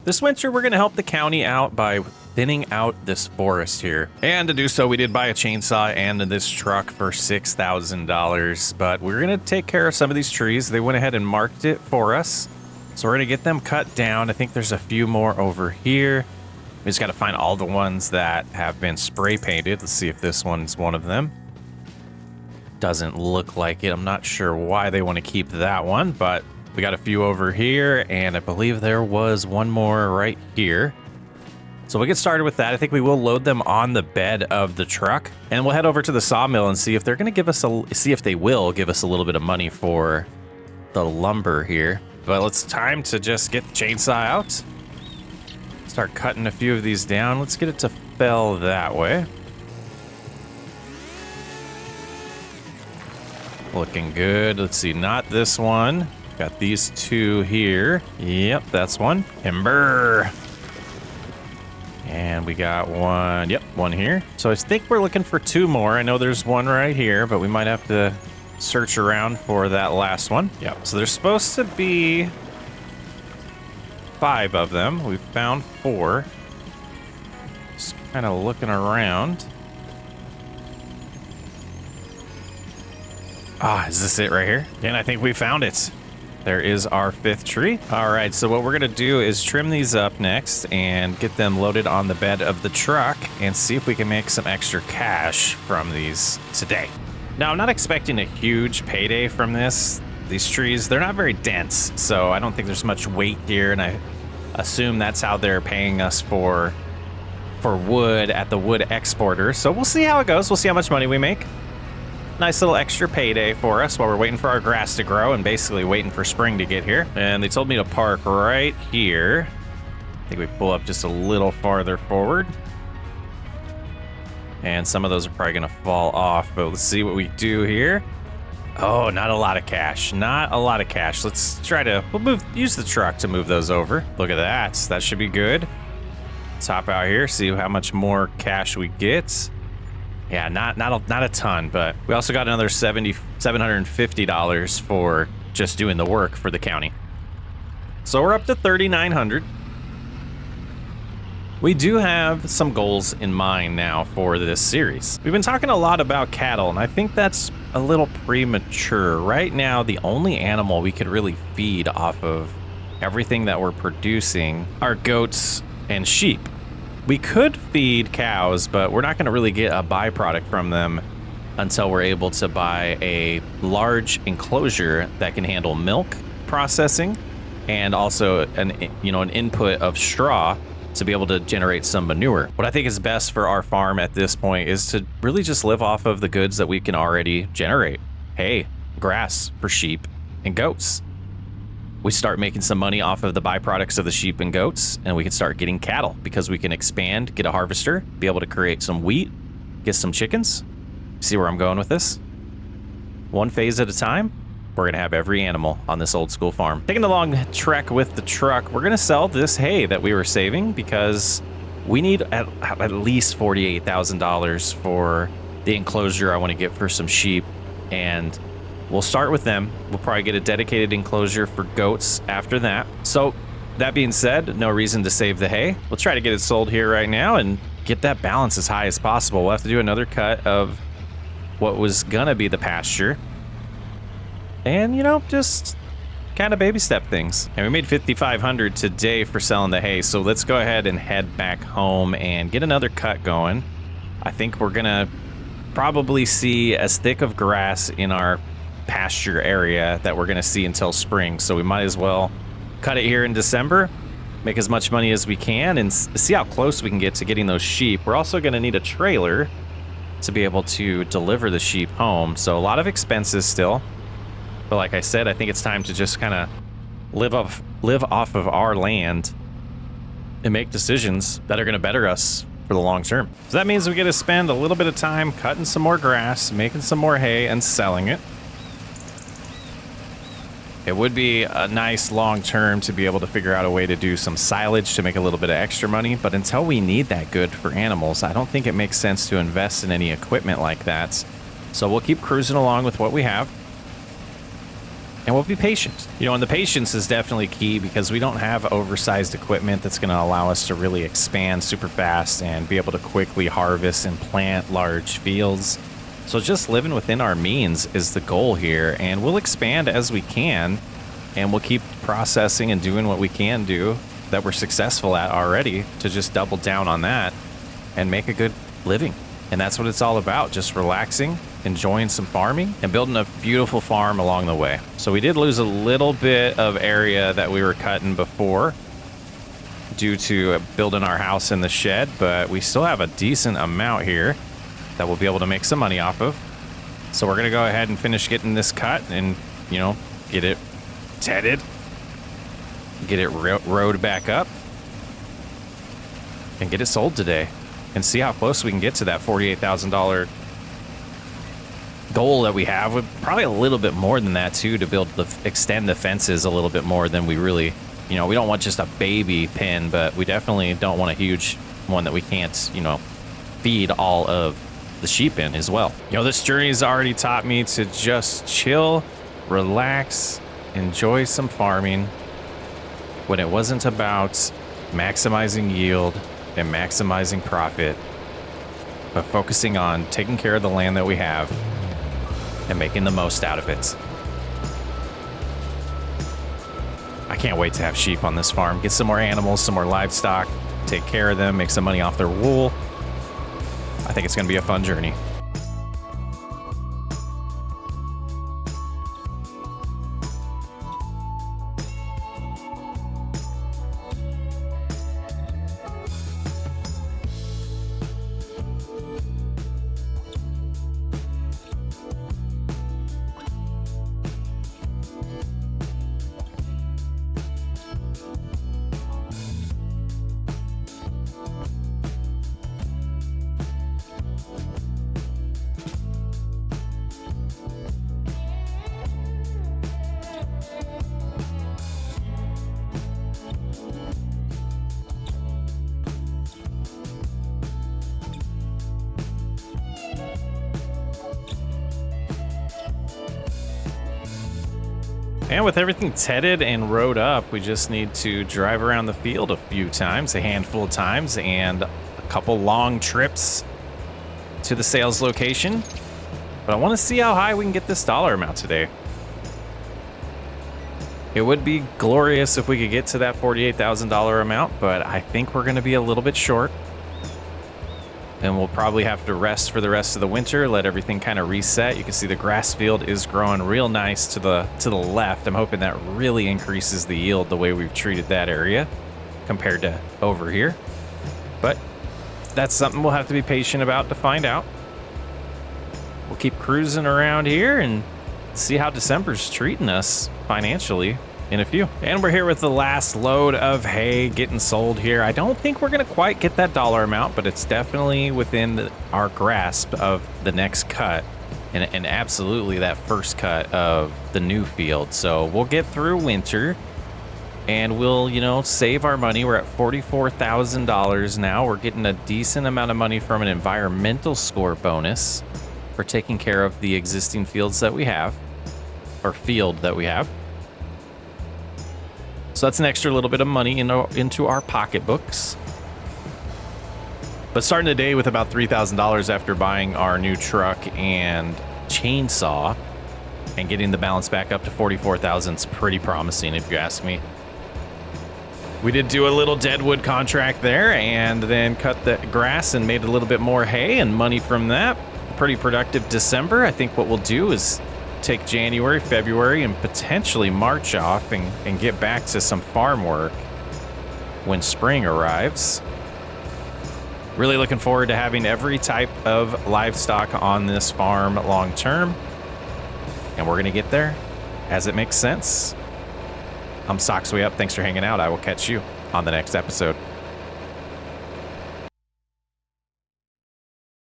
This winter, we're going to help the county out by thinning out this forest here. And to do so, we did buy a chainsaw and this truck for $6,000. But we're going to take care of some of these trees. They went ahead and marked it for us. So we're going to get them cut down. I think there's a few more over here. We just got to find all the ones that have been spray painted. Let's see if this one's one of them. Doesn't look like it. I'm not sure why they want to keep that one, but we got a few over here, and I believe there was one more right here. So we'll get started with that. I think we will load them on the bed of the truck, and we'll head over to the sawmill and see if they're going to give us see if they will give us a little bit of money for the lumber here. But it's time to just get the chainsaw out. Start cutting a few of these down. Let's get it to fell that way. Looking good. Let's see, not this one. Got these two here. Yep, that's one. Timber. And we got one. Yep, one here. So I think we're looking for two more. I know there's one right here, but we might have to search around for that last one. Yep, so there's supposed to be 5 of them. We found 4. Just kind of looking around. Ah, is this it right here? And I think we found it. There is our 5th tree. All right, so what we're gonna do is trim these up next and get them loaded on the bed of the truck and see if we can make some extra cash from these today. Now, I'm not expecting a huge payday from this. These trees, they're not very dense, so I don't think there's much weight here, and I assume that's how they're paying us for wood at the wood exporter. So we'll see how it goes. We'll see how much money we make. Nice little extra payday for us while we're waiting for our grass to grow and basically waiting for spring to get here. And they told me to park right here. I think we pull up just a little farther forward. And some of those are probably gonna fall off, but let's see what we do here. Oh, not a lot of cash. Not a lot of cash. Let's try to, use the truck to move those over. Look at that. That should be good. Let's hop out here, see how much more cash we get. Yeah, not a ton, but we also got another $750 for just doing the work for the county. So we're up to $3,900. We do have some goals in mind now for this series. We've been talking a lot about cattle, and I think that's a little premature. Right now, the only animal we could really feed off of everything that we're producing are goats and sheep. We could feed cows, but we're not going to really get a byproduct from them until we're able to buy a large enclosure that can handle milk processing and also an input of straw to be able to generate some manure. What I think is best for our farm at this point is to really just live off of the goods that we can already generate. Hay, grass for sheep and goats. We start making some money off of the byproducts of the sheep and goats, and we can start getting cattle because we can expand, get a harvester, be able to create some wheat, get some chickens. See where I'm going with this? One phase at a time. We're gonna have every animal on this old school farm. Taking the long trek with the truck, we're gonna sell this hay that we were saving because we need at least $48,000 for the enclosure I want to get for some sheep, and we'll start with them. We'll probably get a dedicated enclosure for goats after that. So that being said, no reason to save the hay. We'll try to get it sold here right now and get that balance as high as possible. We'll have to do another cut of what was gonna be the pasture. And, just kind of baby step things. And we made $5,500 today for selling the hay. So let's go ahead and head back home and get another cut going. I think we're gonna probably see as thick of grass in our pasture area that we're gonna see until spring. So we might as well cut it here in December, make as much money as we can, and see how close we can get to getting those sheep. We're also gonna need a trailer to be able to deliver the sheep home. So a lot of expenses still. But like I said, I think it's time to just kind of live off of our land and make decisions that are going to better us for the long term. So that means we get to spend a little bit of time cutting some more grass, making some more hay, and selling it. It would be a nice long term to be able to figure out a way to do some silage to make a little bit of extra money. But until we need that good for animals, I don't think it makes sense to invest in any equipment like that. So we'll keep cruising along with what we have. and we'll be patient. You know, and the patience is definitely key because we don't have oversized equipment that's going to allow us to really expand super fast and be able to quickly harvest and plant large fields. So just living within our means is the goal here, and we'll expand as we can, and we'll keep processing and doing what we can do that we're successful at already to just double down on that and make a good living. And that's what it's all about, just relaxing, enjoying some farming, and building a beautiful farm along the way. So we did lose a little bit of area that we were cutting before due to building our house in the shed, but we still have a decent amount here that we'll be able to make some money off of. So we're gonna go ahead and finish getting this cut and, you know, get it tedded, get it rowed back up, and get it sold today. And see how close we can get to that $48,000 goal that we have. With probably a little bit more than that too, to extend the fences a little bit more than we really, you know, we don't want just a baby pen, but we definitely don't want a huge one that we can't, you know, feed all of the sheep in as well. You know, this journey's already taught me to just chill, relax, enjoy some farming when it wasn't about maximizing yield and maximizing profit, but focusing on taking care of the land that we have and making the most out of it. I can't wait to have sheep on this farm, get some more animals, some more livestock, take care of them, make some money off their wool. I think it's going to be a fun journey. And with everything tedded and rowed up, we just need to drive around the field a few times, a handful of times, and a couple long trips to the sales location. But I want to see how high we can get this dollar amount today. It would be glorious if we could get to that $48,000 amount, but I think we're going to be a little bit short. And we'll probably have to rest for the rest of the winter, let everything kind of reset. You can see the grass field is growing real nice to the left. I'm hoping that really increases the yield the way we've treated that area compared to over here. But that's something we'll have to be patient about to find out. We'll keep cruising around here and see how December's treating us financially in a few. And we're here with the last load of hay getting sold here. I don't think we're gonna quite get that dollar amount, but it's definitely within our grasp of the next cut, and absolutely that first cut of the new field. So we'll get through winter and we'll, you know, save our money. We're at $44,000 now. We're getting a decent amount of money from an environmental score bonus for taking care of the existing fields that we have, or field that we have. So that's an extra little bit of money into our pocketbooks. But starting the day with about $3,000 after buying our new truck and chainsaw and getting the balance back up to $44,000 is pretty promising, if you ask me. We did do a little deadwood contract there and then cut the grass and made a little bit more hay and money from that. Pretty productive December. I think what we'll do is take January, February, and potentially March off and get back to some farm work when spring arrives. Really looking forward to having every type of livestock on this farm long term. And we're gonna get there as it makes sense. I'm Socksway Up. Thanks for hanging out. I will catch you on the next episode.